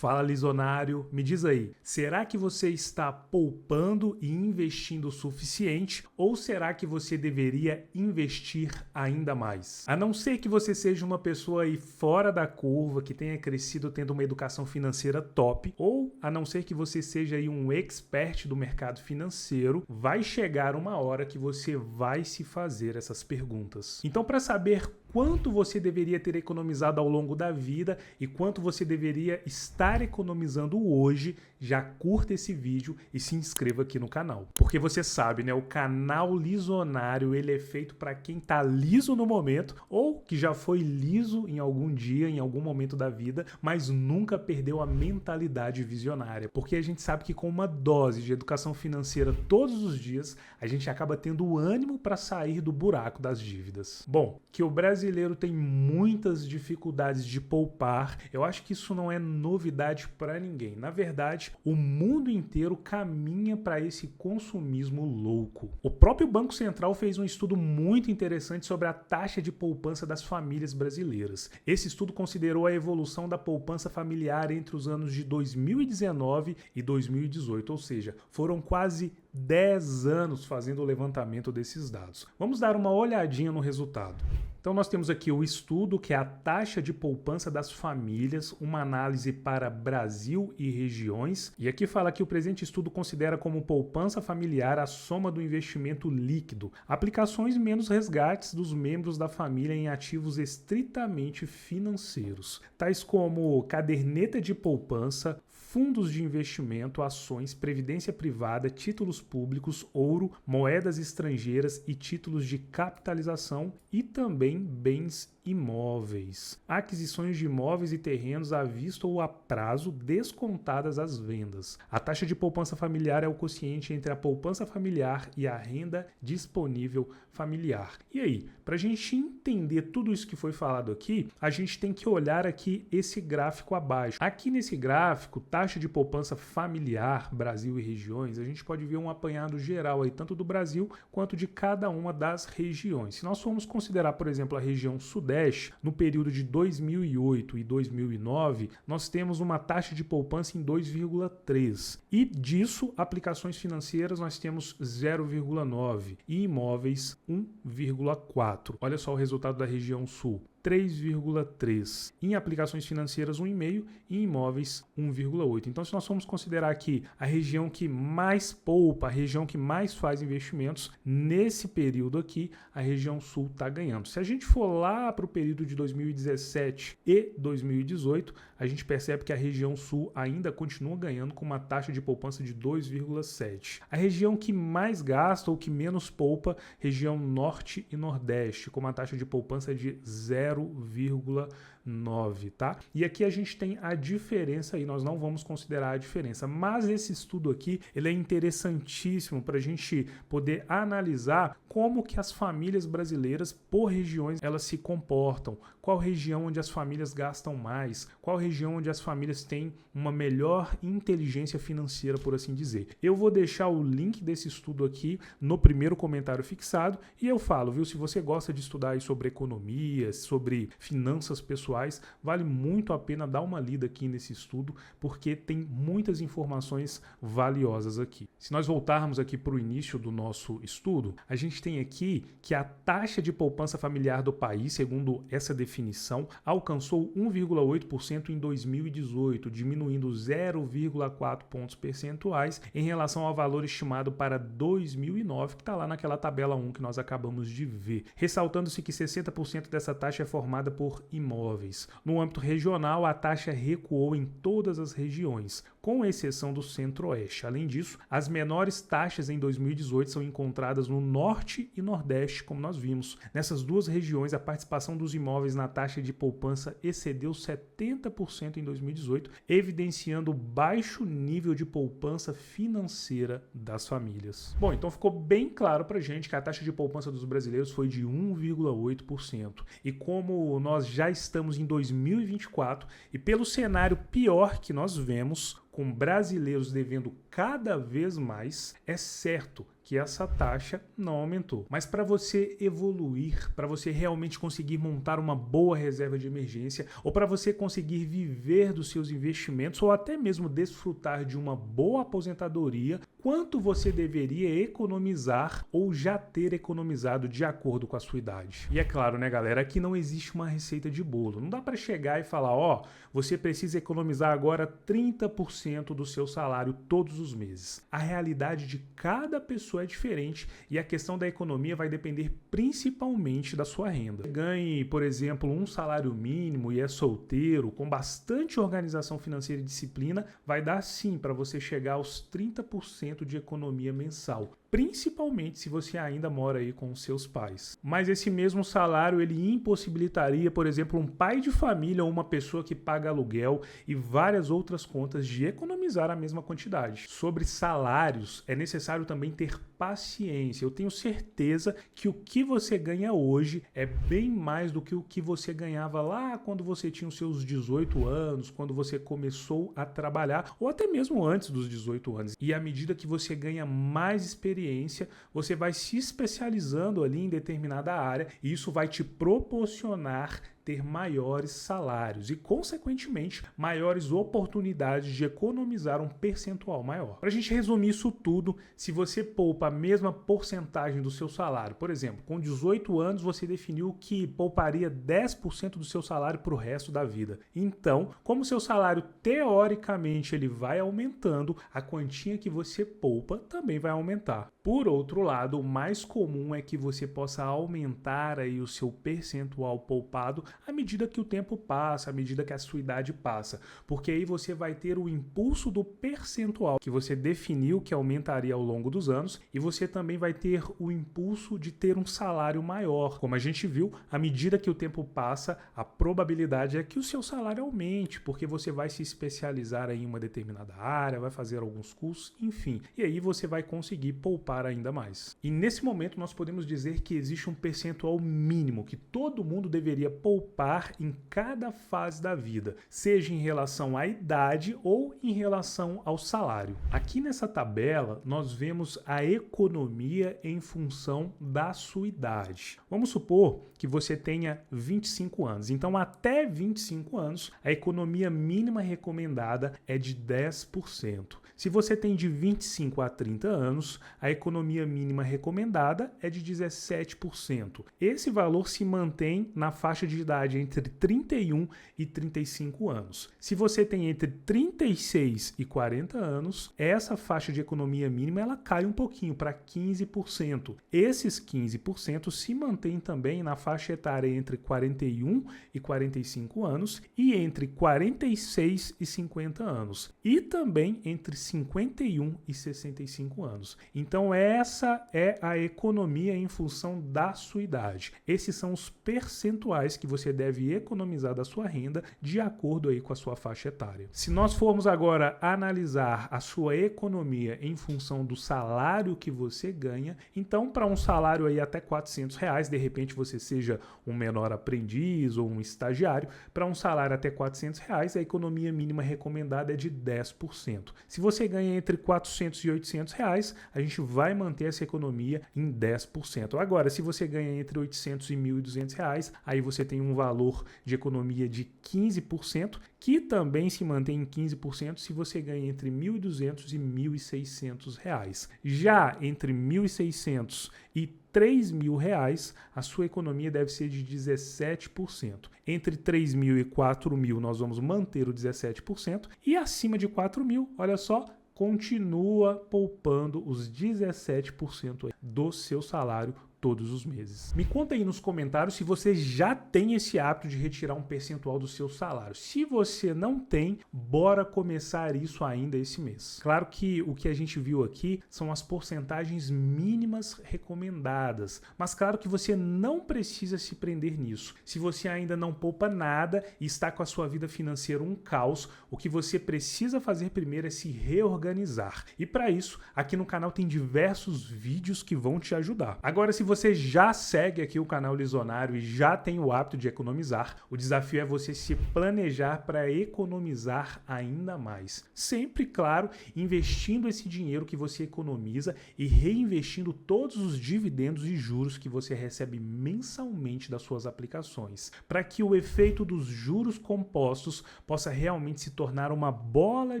Fala, Lisonário, me diz aí, será que você está poupando e investindo o suficiente ou será que você deveria investir ainda mais? A não ser que você seja uma pessoa aí fora da curva, que tenha crescido tendo uma educação financeira top, ou a não ser que você seja aí um expert do mercado financeiro, vai chegar uma hora que você vai se fazer essas perguntas. Então, para saber quanto você deveria ter economizado ao longo da vida e quanto você deveria estar economizando hoje, já curta esse vídeo e se inscreva aqui no canal. Porque você sabe, né? O canal Lisonário, ele é feito para quem tá liso no momento ou que já foi liso em algum dia, em algum momento da vida, mas nunca perdeu a mentalidade visionária. Porque a gente sabe que com uma dose de educação financeira todos os dias, a gente acaba tendo o ânimo para sair do buraco das dívidas. Bom, que o brasileiro tem muitas dificuldades de poupar, eu acho que isso não é novidade para ninguém. Na verdade, o mundo inteiro caminha para esse consumismo louco. O próprio Banco Central fez um estudo muito interessante sobre a taxa de poupança das famílias brasileiras. Esse estudo considerou a evolução da poupança familiar entre os anos de 2019 e 2018, ou seja, foram quase 10 anos fazendo o levantamento desses dados. Vamos dar uma olhadinha no resultado. Então nós temos aqui o estudo, que é a taxa de poupança das famílias, uma análise para Brasil e regiões. E aqui fala que o presente estudo considera como poupança familiar a soma do investimento líquido, aplicações menos resgates dos membros da família em ativos estritamente financeiros, tais como caderneta de poupança, fundos de investimento, ações, previdência privada, títulos públicos, ouro, moedas estrangeiras e títulos de capitalização e também bens imóveis. Aquisições de imóveis e terrenos à vista ou a prazo descontadas as vendas. A taxa de poupança familiar é o quociente entre a poupança familiar e a renda disponível familiar. E aí, para a gente entender tudo isso que foi falado aqui, a gente tem que olhar aqui esse gráfico abaixo. Aqui nesse gráfico, taxa de poupança familiar, Brasil e regiões, a gente pode ver um apanhado geral aí, tanto do Brasil quanto de cada uma das regiões. Se nós formos considerar, por exemplo, a região Sudeste, no período de 2008 e 2009, nós temos uma taxa de poupança em 2,3. E disso, aplicações financeiras, nós temos 0,9 e imóveis 1,4. Olha só o resultado da região Sul. 3,3. Em aplicações financeiras, 1,5 e em imóveis, 1,8. Então, se nós formos considerar aqui a região que mais poupa, a região que mais faz investimentos, nesse período aqui, a região sul está ganhando. Se a gente for lá para o período de 2017 e 2018, a gente percebe que a região sul ainda continua ganhando com uma taxa de poupança de 2,7. A região que mais gasta ou que menos poupa, região norte e nordeste, com uma taxa de poupança de 0,9, tá? E aqui a gente tem a diferença aí, nós não vamos considerar a diferença, mas esse estudo aqui, ele é interessantíssimo para a gente poder analisar como que as famílias brasileiras, por regiões, elas se comportam, qual região onde as famílias gastam mais, qual região onde as famílias têm uma melhor inteligência financeira, por assim dizer. Eu vou deixar o link desse estudo aqui no primeiro comentário fixado e eu falo, viu, se você gosta de estudar aí sobre economia, sobre finanças pessoais, vale muito a pena dar uma lida aqui nesse estudo, porque tem muitas informações valiosas aqui. Se nós voltarmos aqui para o início do nosso estudo, a gente tem aqui que a taxa de poupança familiar do país, segundo essa definição, alcançou 1,8% em 2018, diminuindo 0,4 pontos percentuais em relação ao valor estimado para 2009, que está lá naquela tabela 1 que nós acabamos de ver. Ressaltando-se que 60% dessa taxa é formada por imóveis. No âmbito regional, a taxa recuou em todas as regiões, com exceção do Centro-Oeste. Além disso, as menores taxas em 2018 são encontradas no Norte e Nordeste, como nós vimos. Nessas duas regiões, a participação dos imóveis na taxa de poupança excedeu 70% em 2018, evidenciando o baixo nível de poupança financeira das famílias. Bom, então ficou bem claro pra gente que a taxa de poupança dos brasileiros foi de 1,8%. E como nós já estamos em 2024 e pelo cenário pior que nós vemos, com brasileiros devendo cada vez mais, é certo que essa taxa não aumentou. Mas para você evoluir, para você realmente conseguir montar uma boa reserva de emergência, ou para você conseguir viver dos seus investimentos, ou até mesmo desfrutar de uma boa aposentadoria, quanto você deveria economizar ou já ter economizado de acordo com a sua idade? E é claro, né, galera, aqui não existe uma receita de bolo. Não dá para chegar e falar, ó, você precisa economizar agora 30% do seu salário todos os meses. A realidade de cada pessoa é diferente e a questão da economia vai depender principalmente da sua renda. Ganhe, por exemplo, um salário mínimo e é solteiro, com bastante organização financeira e disciplina, vai dar sim para você chegar aos 30% de economia mensal, principalmente se você ainda mora aí com os seus pais. Mas esse mesmo salário, ele impossibilitaria, por exemplo, um pai de família ou uma pessoa que paga aluguel e várias outras contas de economizar a mesma quantidade. Sobre salários, é necessário também ter paciência. Eu tenho certeza que o que você ganha hoje é bem mais do que o que você ganhava lá quando você tinha os seus 18 anos, quando você começou a trabalhar, ou até mesmo antes dos 18 anos. E à medida que você ganha mais experiência, você vai se especializando ali em determinada área e isso vai te proporcionar ter maiores salários e, consequentemente, maiores oportunidades de economizar um percentual maior. Para a gente resumir isso tudo, se você poupa a mesma porcentagem do seu salário, por exemplo, com 18 anos você definiu que pouparia 10% do seu salário para o resto da vida. Então, como seu salário teoricamente ele vai aumentando, a quantia que você poupa também vai aumentar. Por outro lado, o mais comum é que você possa aumentar aí o seu percentual poupado à medida que o tempo passa, à medida que a sua idade passa, porque aí você vai ter o impulso do percentual que você definiu que aumentaria ao longo dos anos e você também vai ter o impulso de ter um salário maior. Como a gente viu, à medida que o tempo passa, a probabilidade é que o seu salário aumente, porque você vai se especializar em uma determinada área, vai fazer alguns cursos, enfim, e aí você vai conseguir poupar ainda mais. E nesse momento nós podemos dizer que existe um percentual mínimo que todo mundo deveria poupar em cada fase da vida, seja em relação à idade ou em relação ao salário. Aqui nessa tabela nós vemos a economia em função da sua idade. Vamos supor que você tenha 25 anos. Então, até 25 anos, a economia mínima recomendada é de 10%. Se você tem de 25 a 30 anos, a economia mínima recomendada é de 17%. Esse valor se mantém na faixa de idade entre 31 e 35 anos. Se você tem entre 36 e 40 anos, essa faixa de economia mínima ela cai um pouquinho para 15%. Esses 15% se mantêm também na faixa etária entre 41 e 45 anos e entre 46 e 50 anos. E também entre 51 e 65 anos. Então essa é a economia em função da sua idade. Esses são os percentuais que você deve economizar da sua renda de acordo aí com a sua faixa etária. Se nós formos agora analisar a sua economia em função do salário que você ganha, então para um salário aí até R$400, de repente você seja um menor aprendiz ou um estagiário, para um salário até R$400, a economia mínima recomendada é de 10%. Se você ganha entre R$400 e R$800, a gente vai manter essa economia em 10%. Agora, se você ganha entre R$800 e R$1.200, aí você tem um valor de economia de 15%, que também se mantém em 15% se você ganha entre R$1.200 e R$1.600. Já entre R$1.600 e R$3.000, a sua economia deve ser de 17%. Entre 3.000 e 4.000 nós vamos manter o 17% e acima de 4.000, olha só, continua poupando os 17% do seu salário todos os meses. Me conta aí nos comentários se você já tem esse hábito de retirar um percentual do seu salário. Se você não tem, bora começar isso ainda esse mês. Claro que o que a gente viu aqui são as porcentagens mínimas recomendadas, mas claro que você não precisa se prender nisso. Se você ainda não poupa nada e está com a sua vida financeira um caos, o que você precisa fazer primeiro é se reorganizar. E para isso, aqui no canal tem diversos vídeos que vão te ajudar. Agora, se você já segue aqui o canal Lizonário e já tem o hábito de economizar, o desafio é você se planejar para economizar ainda mais. Sempre, claro, investindo esse dinheiro que você economiza e reinvestindo todos os dividendos e juros que você recebe mensalmente das suas aplicações, para que o efeito dos juros compostos possa realmente se tornar uma bola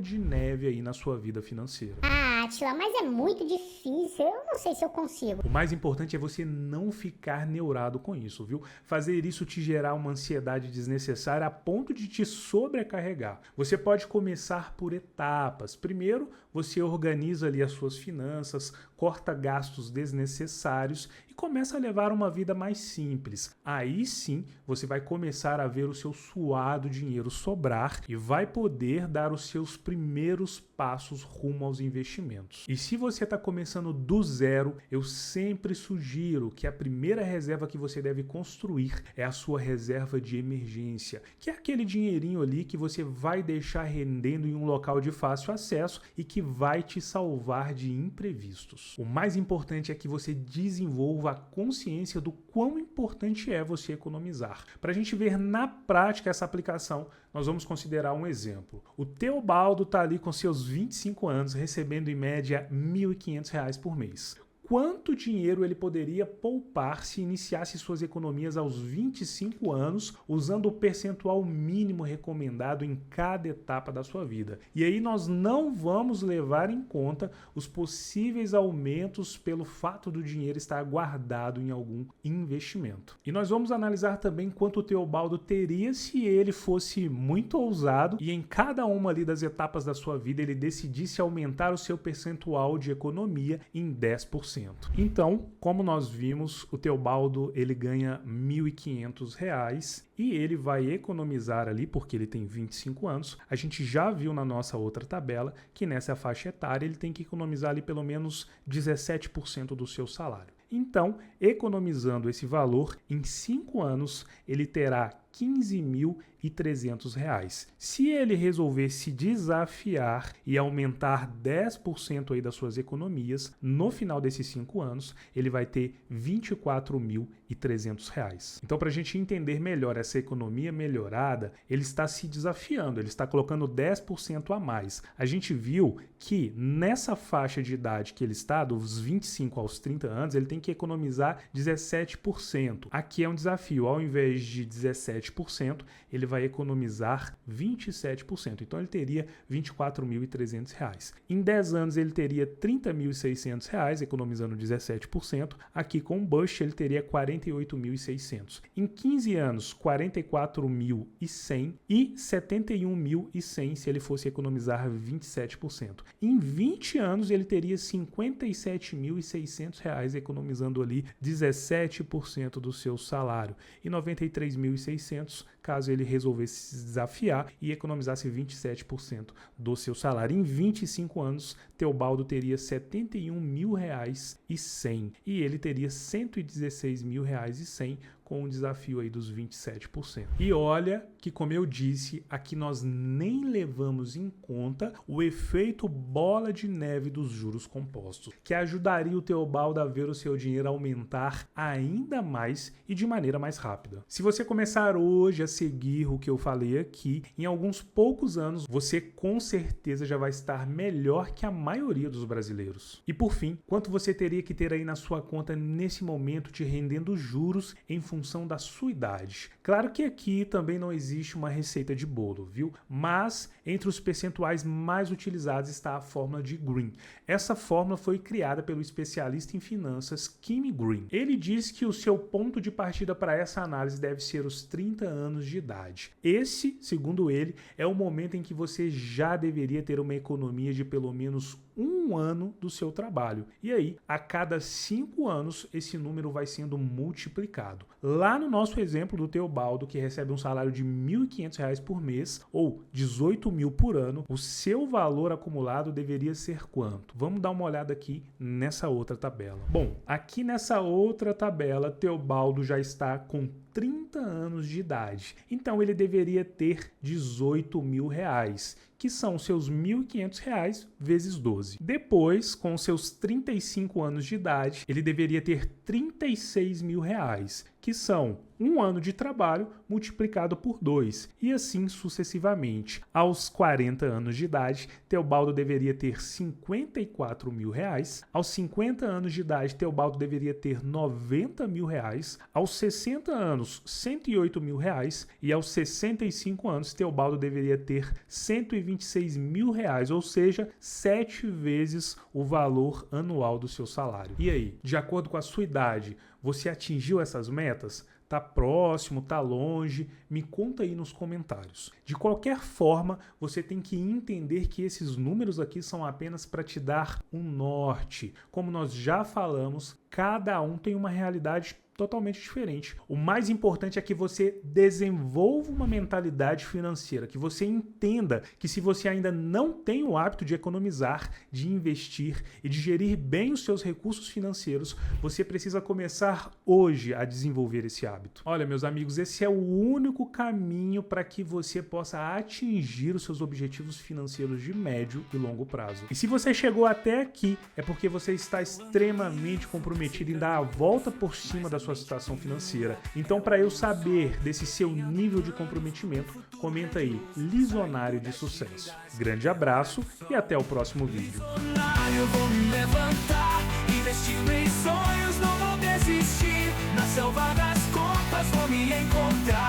de neve aí na sua vida financeira. Ah, Atila, mas é muito difícil. Eu não sei se eu consigo. O mais importante é você não ficar neurado com isso, viu? Fazer isso te gerar uma ansiedade desnecessária a ponto de te sobrecarregar. Você pode começar por etapas. Primeiro, você organiza ali as suas finanças, corta gastos desnecessários e começa a levar uma vida mais simples. Aí sim, você vai começar a ver o seu suado dinheiro sobrar e vai poder dar os seus primeiros passos rumo aos investimentos. E se você está começando do zero, eu sempre sugiro que a primeira reserva que você deve construir é a sua reserva de emergência, que é aquele dinheirinho ali que você vai deixar rendendo em um local de fácil acesso e que vai te salvar de imprevistos. O mais importante é que você desenvolva a consciência do quão importante é você economizar. Para a gente ver na prática essa aplicação, nós vamos considerar um exemplo. O Teobaldo está ali com seus 25 anos, recebendo em média R$ 1.500 por mês. Quanto dinheiro ele poderia poupar se iniciasse suas economias aos 25 anos, usando o percentual mínimo recomendado em cada etapa da sua vida? E aí nós não vamos levar em conta os possíveis aumentos pelo fato do dinheiro estar guardado em algum investimento. E nós vamos analisar também quanto o Teobaldo teria se ele fosse muito ousado e em cada uma ali das etapas da sua vida ele decidisse aumentar o seu percentual de economia em 10%. Então, como nós vimos, o Teobaldo ele ganha R$ 1.500 e ele vai economizar ali, porque ele tem 25 anos. A gente já viu na nossa outra tabela que nessa faixa etária ele tem que economizar ali pelo menos 17% do seu salário. Então, economizando esse valor, em 5 anos ele terá R$ 15.300. Se ele resolver se desafiar e aumentar 10% aí das suas economias, no final desses 5 anos, ele vai ter R$ 24.300. Então, para a gente entender melhor essa economia melhorada, ele está se desafiando, ele está colocando 10% a mais. A gente viu que nessa faixa de idade que ele está, dos 25 aos 30 anos, ele tem que economizar 17%. Aqui é um desafio, ao invés de 17%, ele vai economizar 27%. Então ele teria R$ 24.300. Em 10 anos ele teria R$ 30.600, economizando 17%. Aqui com o Bush ele teria R$ 48.600. Em 15 anos, R$ 44.100 e R$ 71.100 se ele fosse economizar 27%. Em 20 anos ele teria R$ 57.600, economizando ali 17% do seu salário. E R$ 93.600 caso ele resolvesse se desafiar e economizasse 27% do seu salário. Em 25 anos, Teobaldo teria R$ 71.100 e ele teria R$ 116.100 com o desafio aí dos 27%. E olha que, como eu disse, aqui nós nem levamos em conta o efeito bola de neve dos juros compostos, que ajudaria o Teobaldo a ver o seu dinheiro aumentar ainda mais e de maneira mais rápida. Se você começar hoje a seguir o que eu falei aqui, em alguns poucos anos você com certeza já vai estar melhor que a maioria dos brasileiros. E por fim, quanto você teria que ter aí na sua conta nesse momento te rendendo juros em função da sua idade? Claro que aqui também não existe uma receita de bolo, viu? Mas entre os percentuais mais utilizados está a fórmula de Green. Essa fórmula foi criada pelo especialista em finanças Kim Green. Ele diz que o seu ponto de partida para essa análise deve ser os 30 anos de idade. Esse, segundo ele, é o momento em que você já deveria ter uma economia de pelo menos um ano do seu trabalho. E aí, a cada 5 anos, esse número vai sendo multiplicado. Lá no nosso exemplo do Teobaldo, que recebe um salário de R$ 1.500 por mês ou 18 mil por ano, o seu valor acumulado deveria ser quanto? Vamos dar uma olhada aqui nessa outra tabela. Bom, aqui nessa outra tabela, Teobaldo já está com 30 anos de idade. Então ele deveria ter 18 mil reais, que são seus R$ 1.500 vezes 12. Depois, com seus 35 anos de idade, ele deveria ter 36 mil reais, que são um ano de trabalho multiplicado por 2, e assim sucessivamente. Aos 40 anos de idade, Teobaldo deveria ter 54 mil reais. Aos 50 anos de idade, Teobaldo deveria ter 90 mil reais. Aos 60 anos, 108 mil reais. E aos 65 anos, Teobaldo deveria ter 126 mil reais, ou seja, 7 vezes o valor anual do seu salário. E aí, de acordo com a sua idade, você atingiu essas metas? Tá próximo, tá longe? Me conta aí nos comentários. De qualquer forma, você tem que entender que esses números aqui são apenas para te dar um norte. Como nós já falamos, cada um tem uma realidade totalmente diferente. O mais importante é que você desenvolva uma mentalidade financeira, que você entenda que se você ainda não tem o hábito de economizar, de investir e de gerir bem os seus recursos financeiros, você precisa começar hoje a desenvolver esse hábito. Olha, meus amigos, esse é o único caminho para que você possa atingir os seus objetivos financeiros de médio e longo prazo. E se você chegou até aqui, é porque você está extremamente comprometido em dar a volta por cima da sua situação financeira. Então, para eu saber desse seu nível de comprometimento, comenta aí, Lisonário de Sucesso. Grande abraço e até o próximo vídeo. Eu vou me levantar, investindo em sonhos, não vou desistir. Na selva das copas vou me encontrar.